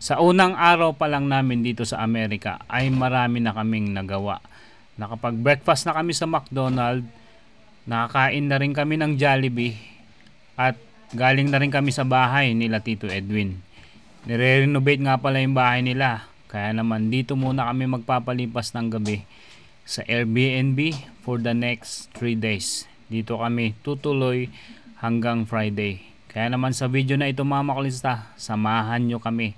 Sa unang araw pa lang namin dito sa Amerika ay marami na kaming nagawa. Nakapag-breakfast na kami sa McDonald's, nakakain na rin kami ng Jollibee, at galing na rin kami sa bahay nila Tito Edwin. Nire-renovate nga pala yung bahay nila, kaya naman dito muna kami magpapalipas ng gabi sa Airbnb for the next 3 days. Dito kami tutuloy hanggang Friday. Kaya naman sa video na ito mga makulista, samahan nyo kami.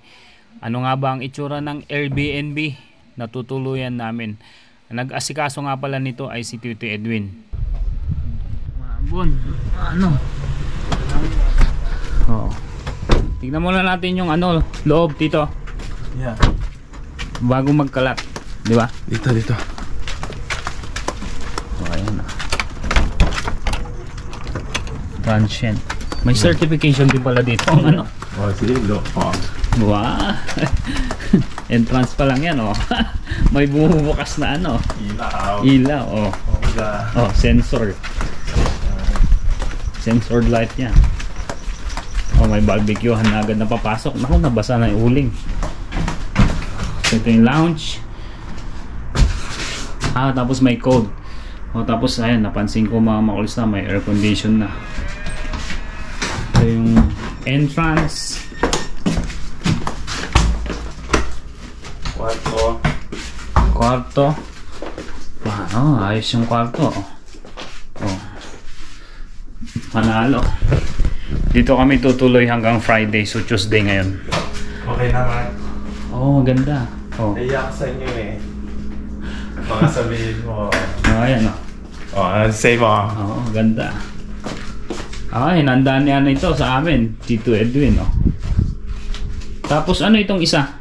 Ano nga ba ang itsura ng Airbnb na tutuluyan namin? Nag-asikaso nga pala nito ay si Tito Edwin. Bon, ano? Oh. Tignan muna natin yung ano, loob dito. Yeah. Bago magkalat, di ba? Dito. Oh, ayan na. Transient. May certification din pala dito ang ano. Oh, sige, look. Wow. Entrance pa lang yan, oh. May bumubukas na ano. Ilaw, oh. Oh, sensor. Sensor light yan. Oh, may barbecuehan na agad na papasok. Naku, nabasa na yung uling. So, ito yung lounge. Tapos may code. Oh, tapos ayan, napansin ko mga makulista, may air condition na. Ito yung entrance. Kwarto. Wow, ayos yung kwarto. Oh. Panalo. Dito kami tutuloy hanggang Friday, so Tuesday ngayon. Okay naman. Oh, maganda. Oh. Iyak sa inyo eh. Mga sabihin mo. Oh, ayan oh. Oh, say mo. Oh, ganda. Ay, nandaan yan ito sa amin, Tito Edwin, oh. Tapos ano itong isa?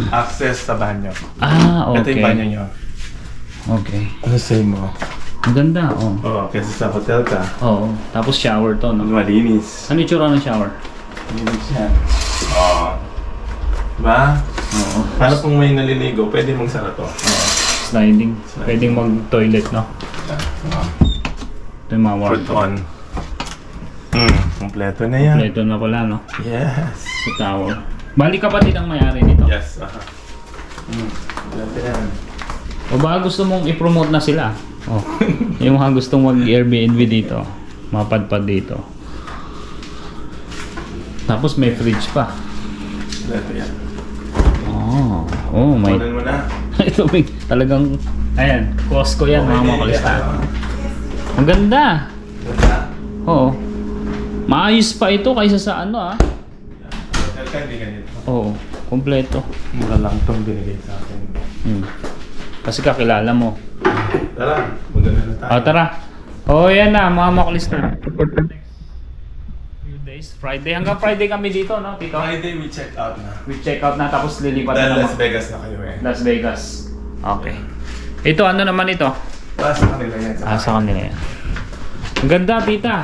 Access sa banyo. Okay. Ito yung banyo nyo. Okay. Ano say mo? Ang ganda, oh. Oo, kasi sa hotel ka. Oo. Tapos shower to, no? Malinis. Ano yung tsura ng shower? Malinis yan. Oo. Diba? Oo. Para kung may naliligo, pwede mong sara to. Oo. Sliding. Pwedeng mag-toilet, no? Ito yung mga Put wardrobe. on. Kompleto na yan. Kompleto na pala, no? Yes. Sa tower. Bali kapatid ang may-ari nito? Yes. Kompleto yan. O baka gusto mong i-promote na sila? Oh. Yung mga gustong mag-Airbnb dito, mapadpad dito. Tapos may fridge pa. Kompleto yan. Oh, may... Kunin mo na. Ito may talagang... Ayan, Costco yan mga makalista. Ang ganda! Ganda? Oo. Maayos pa ito kaysa sa ano, ah. Hotel ka, hindi ganito. Oo, kompleto. Mura lang itong binigay sa akin. Kasi kakilala mo. Tara, maganda na tayo. Tara. Yan na mga makulista. For the next few days, Friday. Hanggang Friday kami dito, no, Tito? Friday, we check out na. We check out na, tapos lilipat na Dahil naman. Las Vegas na kayo eh. Las Vegas. Okay. Ito, ano naman ito? Sa kanila yan. Sa kanila yan. Ang ganda, Tita.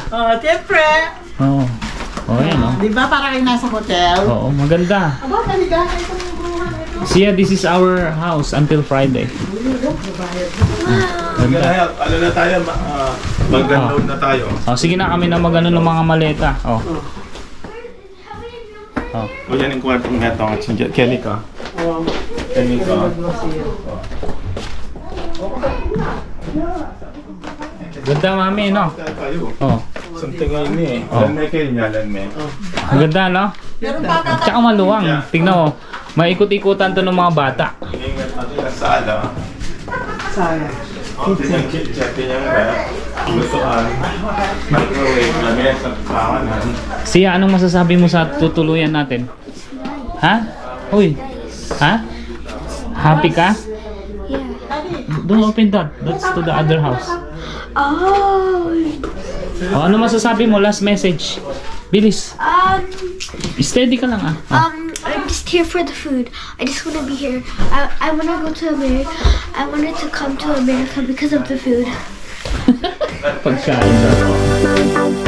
Siyempre. Yan, no? Di ba para kayo nasa hotel? Oo, maganda. Aba, taliga kayo itong buwan ito. Siya, this is our house until Friday. Ano na tayo, mag-download na tayo. Sige na, kami na mag-ano ng mga maleta. O yan yung kwartong neto. Kenny ka. Kenny ka. Ganda, mami, no? Something ini eh. Alam na kayo niya, alam na. Ang ganda, no? Tsaka maluwang. Tingnan mo, maikot-ikutan to ng mga bata. Ingat natin na sala. Sala. Ito yung chit-chat yung gustuhan. Microwave, lamesa sa kawanan. Siya, anong masasabi mo sa tutuluyan natin? Ha? Uy. Ha? Happy ka? Yeah. Don't open that. That's to the other house. Ano masasabi mo? Last message. Bilis. Steady ka lang, ah. I'm just here for the food. I just want to be here. I want to go to America. I wanted to come to America because of the food. Pagkain daw.